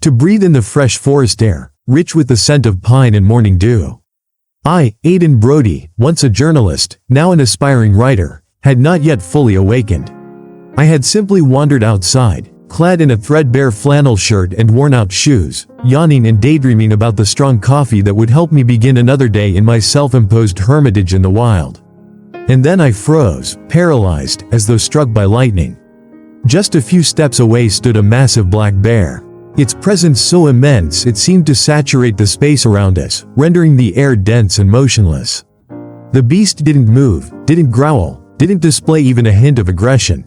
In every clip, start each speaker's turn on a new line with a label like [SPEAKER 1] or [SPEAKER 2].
[SPEAKER 1] to breathe in the fresh forest air, rich with the scent of pine and morning dew. I, Aidan Brody, once a journalist, now an aspiring writer, had not yet fully awakened. I had simply wandered outside, clad in a threadbare flannel shirt and worn-out shoes, yawning and daydreaming about the strong coffee that would help me begin another day in my self-imposed hermitage in the wild. And then I froze, paralyzed, as though struck by lightning. Just a few steps away stood a massive black bear. Its presence so immense it seemed to saturate the space around us, rendering the air dense and motionless. The beast didn't move, didn't growl, didn't display even a hint of aggression.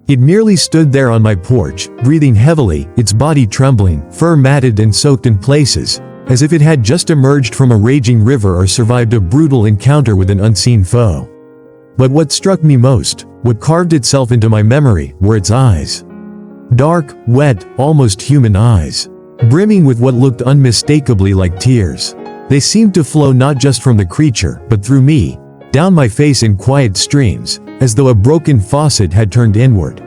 [SPEAKER 1] It merely stood there on my porch, breathing heavily, its body trembling, fur matted and soaked in places, as if it had just emerged from a raging river or survived a brutal encounter with an unseen foe. But what struck me most, what carved itself into my memory, were its eyes. Dark, wet, almost human eyes, brimming with what looked unmistakably like tears. They seemed to flow not just from the creature, but through me, down my face in quiet streams, as though a broken faucet had turned inward.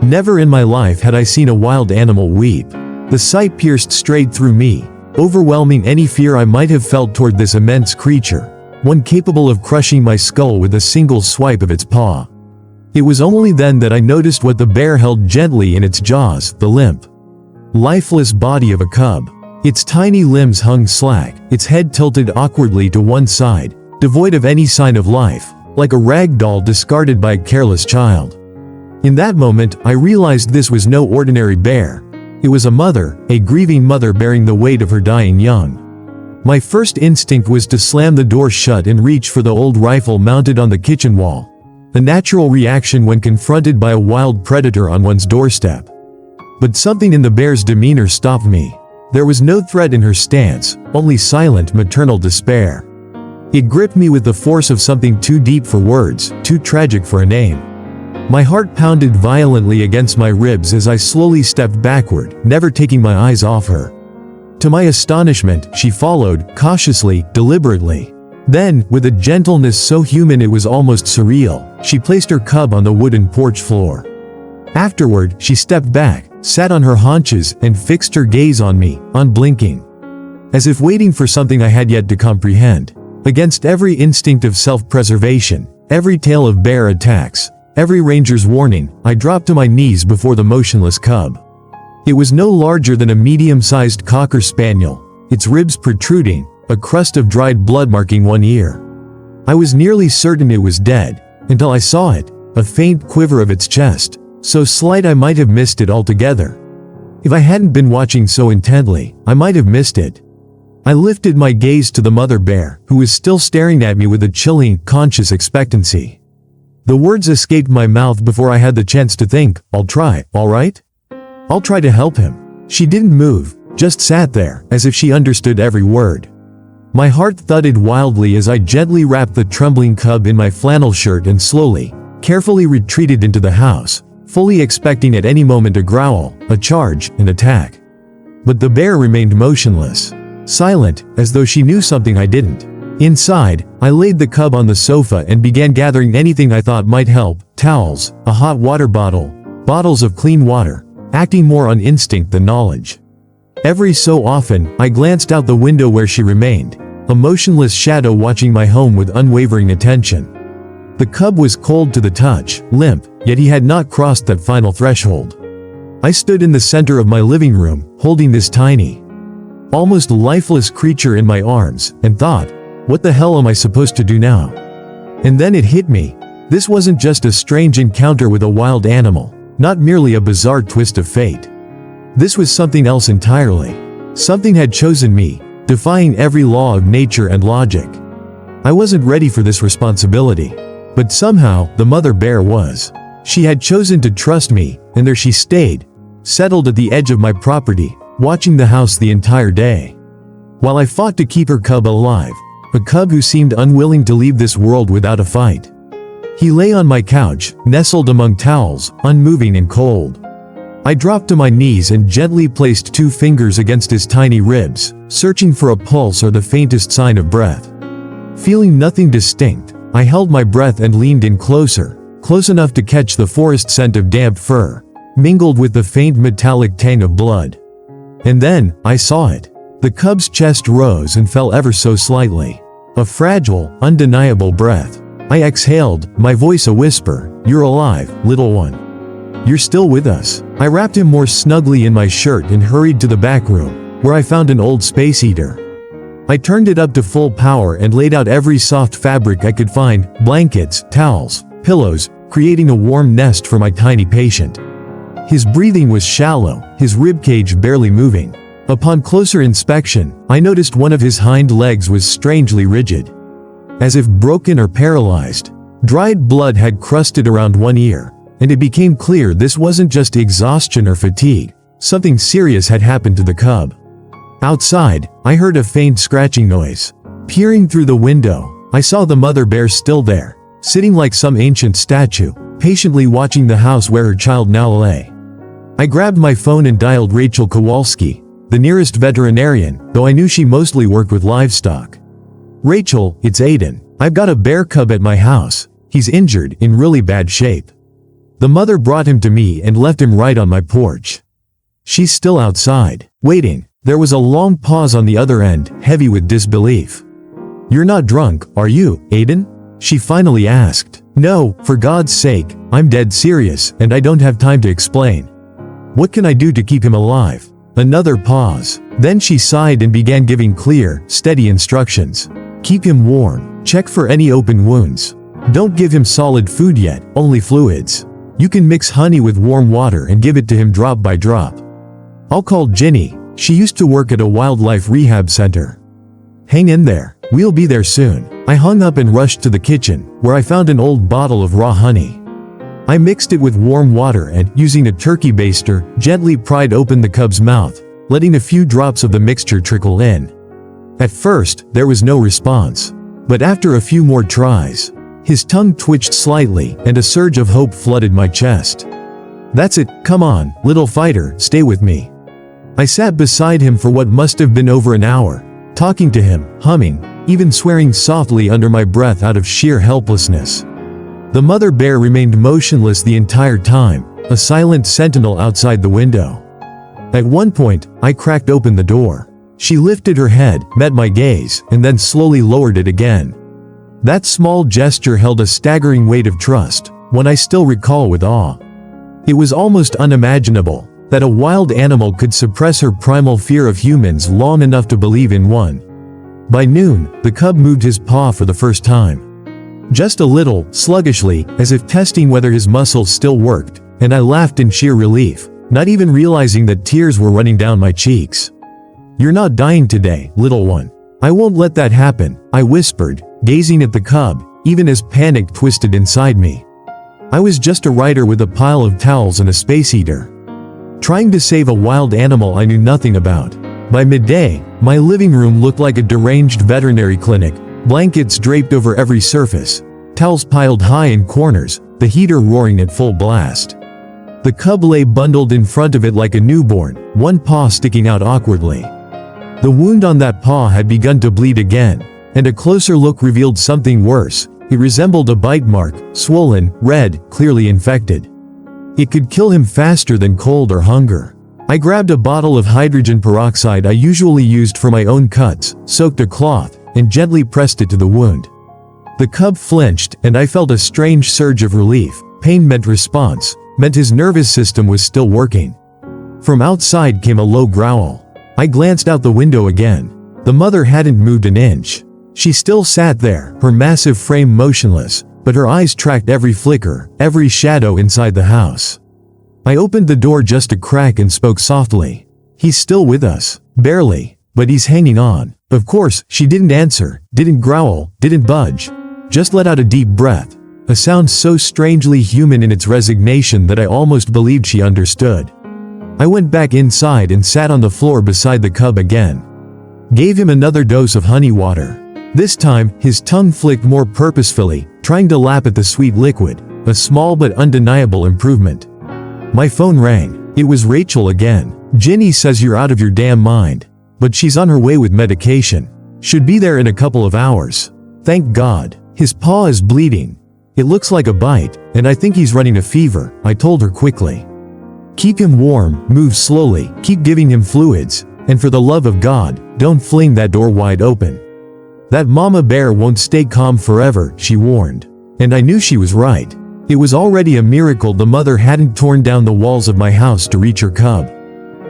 [SPEAKER 1] Never in my life had I seen a wild animal weep. The sight pierced straight through me, overwhelming any fear I might have felt toward this immense creature, one capable of crushing my skull with a single swipe of its paw. It was only then that I noticed what the bear held gently in its jaws, the limp, lifeless body of a cub. Its tiny limbs hung slack, its head tilted awkwardly to one side, devoid of any sign of life, like a rag doll discarded by a careless child. In that moment, I realized this was no ordinary bear. It was a mother, a grieving mother bearing the weight of her dying young. My first instinct was to slam the door shut and reach for the old rifle mounted on the kitchen wall, a natural reaction when confronted by a wild predator on one's doorstep. But something in the bear's demeanor stopped me. There was no threat in her stance, only silent maternal despair. It gripped me with the force of something too deep for words, too tragic for a name. My heart pounded violently against my ribs as I slowly stepped backward, never taking my eyes off her. To my astonishment, she followed, cautiously, deliberately. Then, with a gentleness so human it was almost surreal, she placed her cub on the wooden porch floor. Afterward, she stepped back, sat on her haunches, and fixed her gaze on me, unblinking, as if waiting for something I had yet to comprehend. Against every instinct of self-preservation, every tale of bear attacks, every ranger's warning, I dropped to my knees before the motionless cub. It was no larger than a medium-sized cocker spaniel, its ribs protruding, a crust of dried blood marking one ear. I was nearly certain it was dead, until I saw it, a faint quiver of its chest, so slight I might have missed it altogether. If I hadn't been watching so intently, I might have missed it. I lifted my gaze to the mother bear, who was still staring at me with a chilling, conscious expectancy. The words escaped my mouth before I had the chance to think. I'll try, all right? I'll try to help him. She didn't move, just sat there, as if she understood every word. My heart thudded wildly as I gently wrapped the trembling cub in my flannel shirt and slowly, carefully retreated into the house, fully expecting at any moment a growl, a charge, an attack. But the bear remained motionless, silent, as though she knew something I didn't. Inside, I laid the cub on the sofa and began gathering anything I thought might help: towels, a hot water bottle, bottles of clean water, acting more on instinct than knowledge. Every so often, I glanced out the window where she remained, a motionless shadow watching my home with unwavering attention. The cub was cold to the touch, limp, yet he had not crossed that final threshold. I stood in the center of my living room, holding this tiny, almost lifeless creature in my arms, and thought, what the hell am I supposed to do now? And then it hit me. This wasn't just a strange encounter with a wild animal, not merely a bizarre twist of fate. This was something else entirely. Something had chosen me, defying every law of nature and logic. I wasn't ready for this responsibility. But somehow, the mother bear was. She had chosen to trust me, and there she stayed, settled at the edge of my property, watching the house the entire day. While I fought to keep her cub alive, a cub who seemed unwilling to leave this world without a fight. He lay on my couch, nestled among towels, unmoving and cold. I dropped to my knees and gently placed 2 fingers against his tiny ribs, searching for a pulse or the faintest sign of breath. Feeling nothing distinct, I held my breath and leaned in closer, close enough to catch the forest scent of damp fur, mingled with the faint metallic tang of blood. And then, I saw it. The cub's chest rose and fell ever so slightly. A fragile, undeniable breath. I exhaled, my voice a whisper, "You're alive, little one. You're still with us." I wrapped him more snugly in my shirt and hurried to the back room, where I found an old space heater. I turned it up to full power and laid out every soft fabric I could find, blankets, towels, pillows, creating a warm nest for my tiny patient. His breathing was shallow, his ribcage barely moving. Upon closer inspection, I noticed one of his hind legs was strangely rigid, as if broken or paralyzed. Dried blood had crusted around one ear, and it became clear this wasn't just exhaustion or fatigue. Something serious had happened to the cub. Outside, I heard a faint scratching noise. Peering through the window, I saw the mother bear still there, sitting like some ancient statue, patiently watching the house where her child now lay. I grabbed my phone and dialed Rachel Kowalski, the nearest veterinarian, though I knew she mostly worked with livestock. "Rachel, it's Aiden. I've got a bear cub at my house. He's injured, in really bad shape." The mother brought him to me and left him right on my porch. "She's still outside, waiting." There was a long pause on the other end, heavy with disbelief. "You're not drunk, are you, Aiden?" she finally asked. "No, for God's sake, I'm dead serious, and I don't have time to explain. What can I do to keep him alive?" Another pause. Then she sighed and began giving clear, steady instructions. "Keep him warm. Check for any open wounds. Don't give him solid food yet, only fluids. You can mix honey with warm water and give it to him drop by drop. I'll call Ginny. She used to work at a wildlife rehab center. Hang in there. We'll be there soon." I hung up and rushed to the kitchen, where I found an old bottle of raw honey. I mixed it with warm water and, using a turkey baster, gently pried open the cub's mouth, letting a few drops of the mixture trickle in. At first, there was no response. But after a few more tries, his tongue twitched slightly and a surge of hope flooded my chest. "That's it, come on, little fighter, stay with me." I sat beside him for what must have been over an hour, talking to him, humming, even swearing softly under my breath out of sheer helplessness. The mother bear remained motionless the entire time, a silent sentinel outside the window. At one point, I cracked open the door. She lifted her head, met my gaze, and then slowly lowered it again. That small gesture held a staggering weight of trust, one I still recall with awe. It was almost unimaginable that a wild animal could suppress her primal fear of humans long enough to believe in one. By noon, the cub moved his paw for the first time. Just a little, sluggishly, as if testing whether his muscles still worked, and I laughed in sheer relief, not even realizing that tears were running down my cheeks. "You're not dying today, little one. I won't let that happen," I whispered, gazing at the cub, even as panic twisted inside me. I was just a writer with a pile of towels and a space heater, trying to save a wild animal I knew nothing about. By midday, my living room looked like a deranged veterinary clinic, blankets draped over every surface, towels piled high in corners, the heater roaring at full blast. The cub lay bundled in front of it like a newborn, one paw sticking out awkwardly. The wound on that paw had begun to bleed again, and a closer look revealed something worse. It resembled a bite mark, swollen, red, clearly infected. It could kill him faster than cold or hunger. I grabbed a bottle of hydrogen peroxide I usually used for my own cuts, soaked a cloth, and gently pressed it to the wound. The cub flinched, and I felt a strange surge of relief. Pain meant response, meant his nervous system was still working. From outside came a low growl. I glanced out the window again. The mother hadn't moved an inch. She still sat there, her massive frame motionless, but her eyes tracked every flicker, every shadow inside the house. I opened the door just a crack and spoke softly. "He's still with us. Barely, but he's hanging on." Of course, she didn't answer, didn't growl, didn't budge. Just let out a deep breath, a sound so strangely human in its resignation that I almost believed she understood. I went back inside and sat on the floor beside the cub again. Gave him another dose of honey water. This time, his tongue flicked more purposefully, trying to lap at the sweet liquid, a small but undeniable improvement. My phone rang. It was Rachel again. "Ginny says you're out of your damn mind. But she's on her way with medication. Should be there in a couple of hours." "Thank God. His paw is bleeding. It looks like a bite, and I think he's running a fever," I told her quickly. Keep him warm, move slowly, keep giving him fluids, and for the love of God, don't fling that door wide open. That mama bear won't stay calm forever, she warned. And I knew she was right. It was already a miracle the mother hadn't torn down the walls of my house to reach her cub.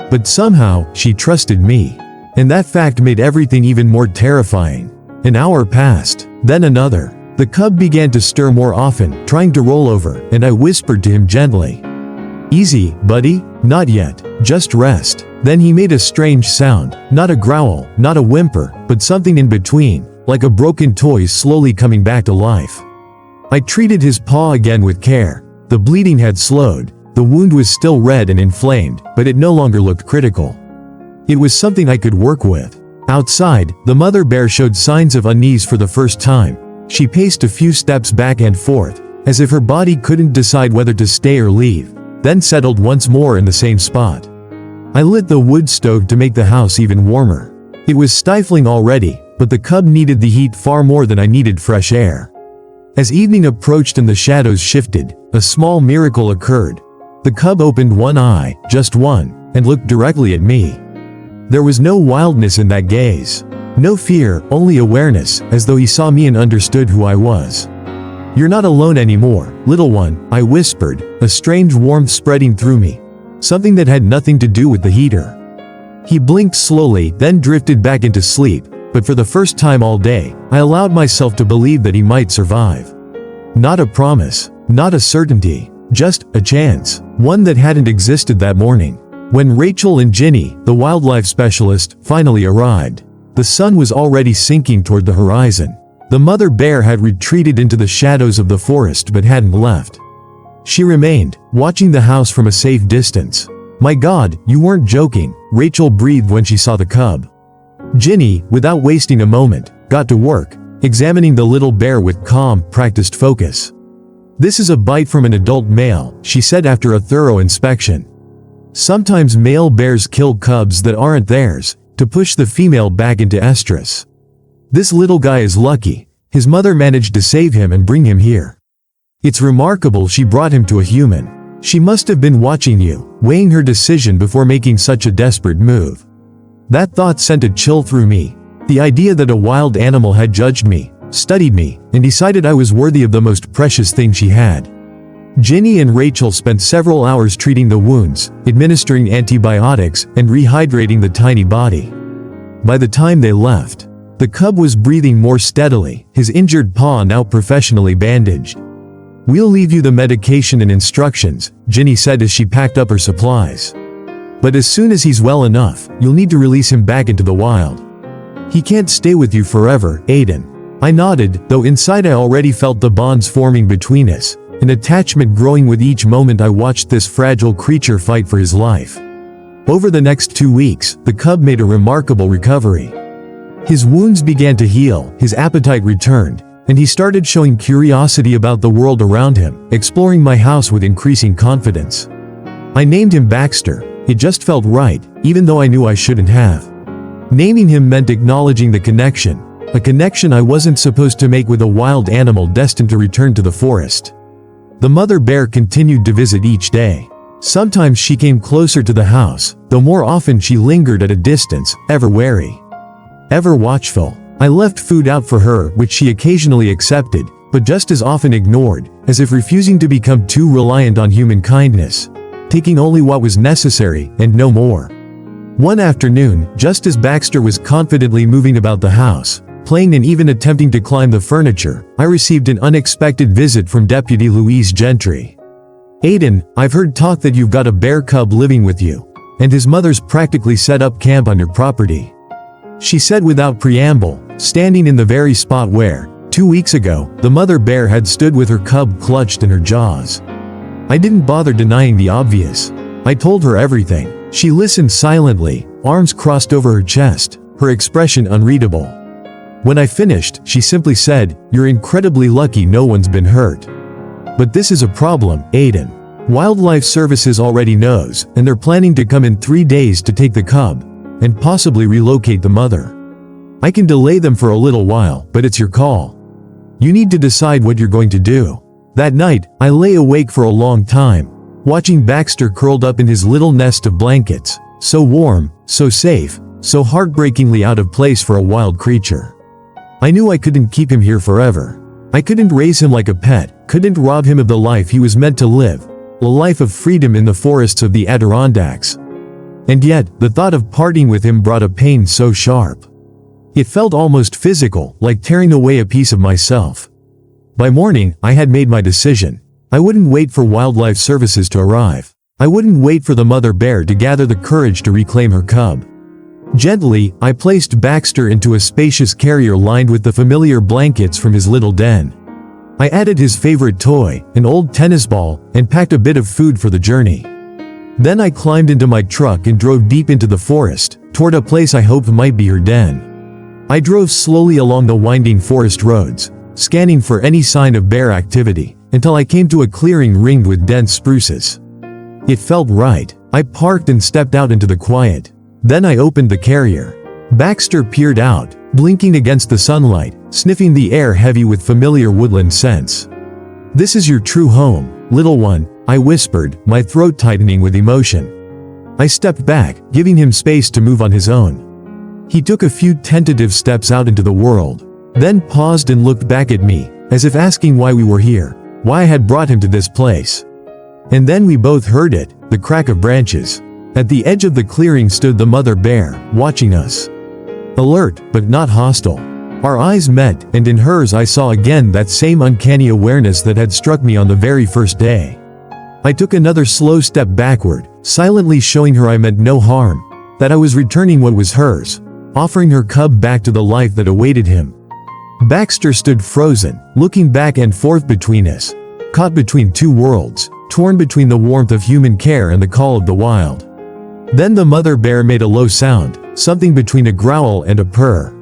[SPEAKER 1] But somehow, she trusted me. And that fact made everything even more terrifying. An hour passed, then another. The cub began to stir more often, trying to roll over, and I whispered to him gently, "Easy, buddy, not yet, just rest." Then he made a strange sound, not a growl, not a whimper, but something in between, like a broken toy slowly coming back to life. I treated his paw again with care. The bleeding had slowed. The wound was still red and inflamed, but it no longer looked critical. It was something I could work with. Outside, the mother bear showed signs of unease for the first time. She paced a few steps back and forth, as if her body couldn't decide whether to stay or leave, then settled once more in the same spot. I lit the wood stove to make the house even warmer. It was stifling already, but the cub needed the heat far more than I needed fresh air. As evening approached and the shadows shifted, a small miracle occurred. The cub opened one eye, just one, and looked directly at me. There was no wildness in that gaze. No fear, only awareness, as though he saw me and understood who I was. "You're not alone anymore, little one," I whispered, a strange warmth spreading through me. Something that had nothing to do with the heater. He blinked slowly, then drifted back into sleep, but for the first time all day, I allowed myself to believe that he might survive. Not a promise, not a certainty, just a chance, one that hadn't existed that morning. When Rachel and Ginny, the wildlife specialist, finally arrived, the sun was already sinking toward the horizon. The mother bear had retreated into the shadows of the forest but hadn't left. She remained, watching the house from a safe distance. "My God, you weren't joking," Rachel breathed when she saw the cub. Ginny, without wasting a moment, got to work, examining the little bear with calm, practiced focus. "This is a bite from an adult male," she said after a thorough inspection. Sometimes male bears kill cubs that aren't theirs, to push the female back into estrus. This little guy is lucky. His mother managed to save him and bring him here. It's remarkable she brought him to a human. She must have been watching you, weighing her decision before making such a desperate move. That thought sent a chill through me. The idea that a wild animal had judged me, studied me, and decided I was worthy of the most precious thing she had. Ginny and Rachel spent several hours treating the wounds, administering antibiotics, and rehydrating the tiny body. By the time they left, the cub was breathing more steadily, his injured paw now professionally bandaged. "We'll leave you the medication and instructions," Ginny said as she packed up her supplies. "But as soon as he's well enough, you'll need to release him back into the wild. He can't stay with you forever, Aiden." I nodded, though inside I already felt the bonds forming between us, an attachment growing with each moment I watched this fragile creature fight for his life. Over the next 2 weeks, the cub made a remarkable recovery. His wounds began to heal, his appetite returned, and he started showing curiosity about the world around him, exploring my house with increasing confidence. I named him Baxter. It just felt right, even though I knew I shouldn't have. Naming him meant acknowledging the connection, a connection I wasn't supposed to make with a wild animal destined to return to the forest. The mother bear continued to visit each day. Sometimes she came closer to the house, though more often she lingered at a distance, ever wary, ever watchful. I left food out for her, which she occasionally accepted, but just as often ignored, as if refusing to become too reliant on human kindness, taking only what was necessary and no more. One afternoon, just as Baxter was confidently moving about the house, playing and even attempting to climb the furniture, I received an unexpected visit from Deputy Louise Gentry. "Aiden, I've heard talk that you've got a bear cub living with you, and his mother's practically set up camp on your property," she said without preamble, standing in the very spot where, 2 weeks ago, the mother bear had stood with her cub clutched in her jaws. I didn't bother denying the obvious. I told her everything. She listened silently, arms crossed over her chest, her expression unreadable. When I finished, she simply said, "You're incredibly lucky no one's been hurt. But this is a problem, Aiden. Wildlife Services already knows, and they're planning to come in 3 days to take the cub, and possibly relocate the mother. I can delay them for a little while, but it's your call. You need to decide what you're going to do." That night, I lay awake for a long time, watching Baxter curled up in his little nest of blankets, so warm, so safe, so heartbreakingly out of place for a wild creature. I knew I couldn't keep him here forever. I couldn't raise him like a pet, couldn't rob him of the life he was meant to live, a life of freedom in the forests of the Adirondacks. And yet, the thought of parting with him brought a pain so sharp. It felt almost physical, like tearing away a piece of myself. By morning, I had made my decision. I wouldn't wait for wildlife services to arrive. I wouldn't wait for the mother bear to gather the courage to reclaim her cub. Gently, I placed Baxter into a spacious carrier lined with the familiar blankets from his little den. I added his favorite toy, an old tennis ball, and packed a bit of food for the journey. Then I climbed into my truck and drove deep into the forest, toward a place I hoped might be her den. I drove slowly along the winding forest roads, scanning for any sign of bear activity, until I came to a clearing ringed with dense spruces. It felt right. I parked and stepped out into the quiet. Then I opened the carrier. Baxter peered out, blinking against the sunlight, sniffing the air heavy with familiar woodland scents. "This is your true home, little one," I whispered, my throat tightening with emotion. I stepped back, giving him space to move on his own. He took a few tentative steps out into the world, then paused and looked back at me, as if asking why we were here, why I had brought him to this place. And then we both heard it, the crack of branches. At the edge of the clearing stood the mother bear, watching us. Alert, but not hostile. Our eyes met, and in hers I saw again that same uncanny awareness that had struck me on the very first day. I took another slow step backward, silently showing her I meant no harm, that I was returning what was hers, offering her cub back to the life that awaited him. Baxter stood frozen, looking back and forth between us, caught between two worlds, torn between the warmth of human care and the call of the wild. Then the mother bear made a low sound, something between a growl and a purr.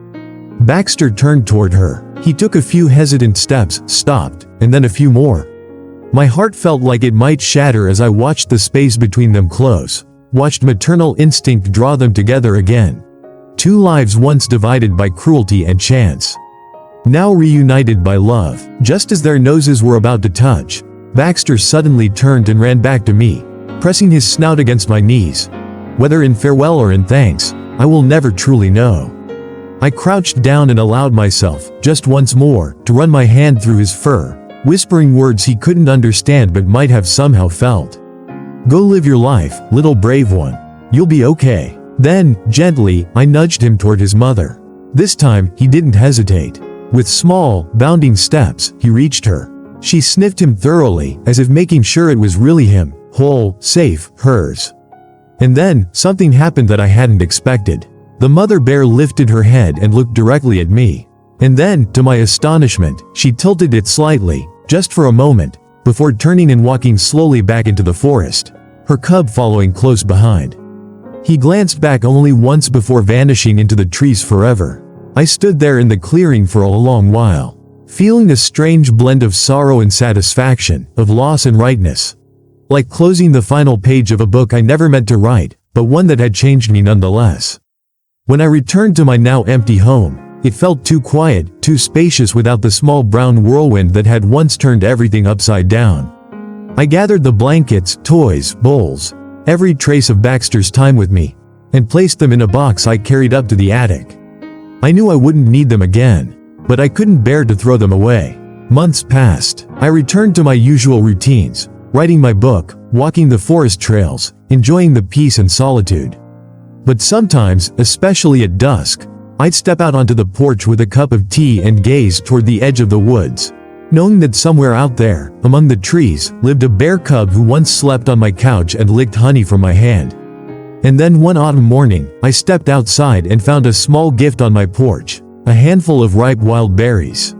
[SPEAKER 1] Baxter turned toward her. He took a few hesitant steps, stopped, and then a few more. My heart felt like it might shatter as I watched the space between them close, watched maternal instinct draw them together again. Two lives once divided by cruelty and chance, now reunited by love. Just as their noses were about to touch, Baxter suddenly turned and ran back to me, pressing his snout against my knees. Whether in farewell or in thanks, I will never truly know. I crouched down and allowed myself, just once more, to run my hand through his fur, whispering words he couldn't understand but might have somehow felt. "Go live your life, little brave one. You'll be okay." Then, gently, I nudged him toward his mother. This time, he didn't hesitate. With small, bounding steps, he reached her. She sniffed him thoroughly, as if making sure it was really him, whole, safe, hers. And then, something happened that I hadn't expected. The mother bear lifted her head and looked directly at me. And then, to my astonishment, she tilted it slightly, just for a moment, before turning and walking slowly back into the forest, her cub following close behind. He glanced back only once before vanishing into the trees forever. I stood there in the clearing for a long while, feeling a strange blend of sorrow and satisfaction, of loss and rightness. Like closing the final page of a book I never meant to write, but one that had changed me nonetheless. When I returned to my now empty home, it felt too quiet, too spacious without the small brown whirlwind that had once turned everything upside down. I gathered the blankets, toys, bowls, every trace of Baxter's time with me, and placed them in a box I carried up to the attic. I knew I wouldn't need them again, but I couldn't bear to throw them away. Months passed. I returned to my usual routines, writing my book, walking the forest trails, enjoying the peace and solitude. But sometimes, especially at dusk, I'd step out onto the porch with a cup of tea and gaze toward the edge of the woods, knowing that somewhere out there, among the trees, lived a bear cub who once slept on my couch and licked honey from my hand. And then one autumn morning, I stepped outside and found a small gift on my porch, a handful of ripe wild berries,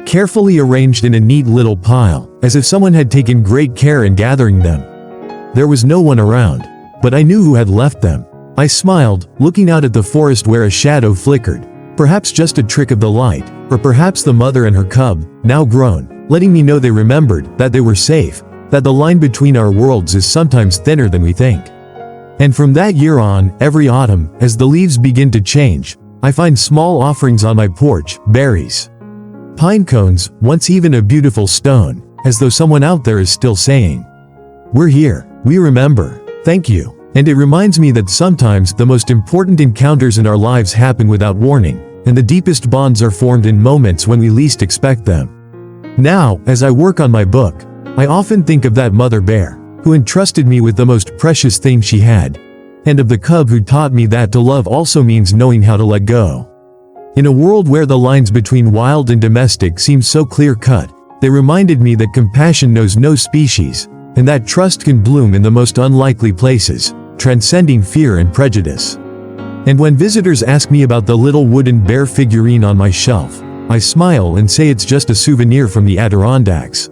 [SPEAKER 1] carefully arranged in a neat little pile, as if someone had taken great care in gathering them. There was no one around, but I knew who had left them. I smiled, looking out at the forest where a shadow flickered, perhaps just a trick of the light, or perhaps the mother and her cub, now grown, letting me know they remembered, that they were safe, that the line between our worlds is sometimes thinner than we think. And from that year on, every autumn, as the leaves begin to change, I find small offerings on my porch, berries, pine cones, once even a beautiful stone, as though someone out there is still saying, "We're here." We remember. Thank you. And it reminds me that sometimes the most important encounters in our lives happen without warning, and the deepest bonds are formed in moments when we least expect them. Now, as I work on my book, I often think of that mother bear, who entrusted me with the most precious thing she had, and of the cub who taught me that to love also means knowing how to let go. In a world where the lines between wild and domestic seem so clear-cut, they reminded me that compassion knows no species, and that trust can bloom in the most unlikely places, transcending fear and prejudice. And when visitors ask me about the little wooden bear figurine on my shelf, I smile and say it's just a souvenir from the Adirondacks.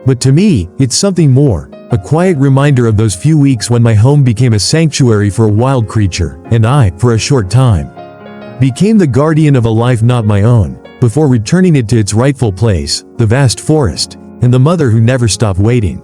[SPEAKER 1] But to me, it's something more, a quiet reminder of those few weeks when my home became a sanctuary for a wild creature, and I, for a short time, became the guardian of a life not my own, before returning it to its rightful place, the vast forest, and the mother who never stopped waiting.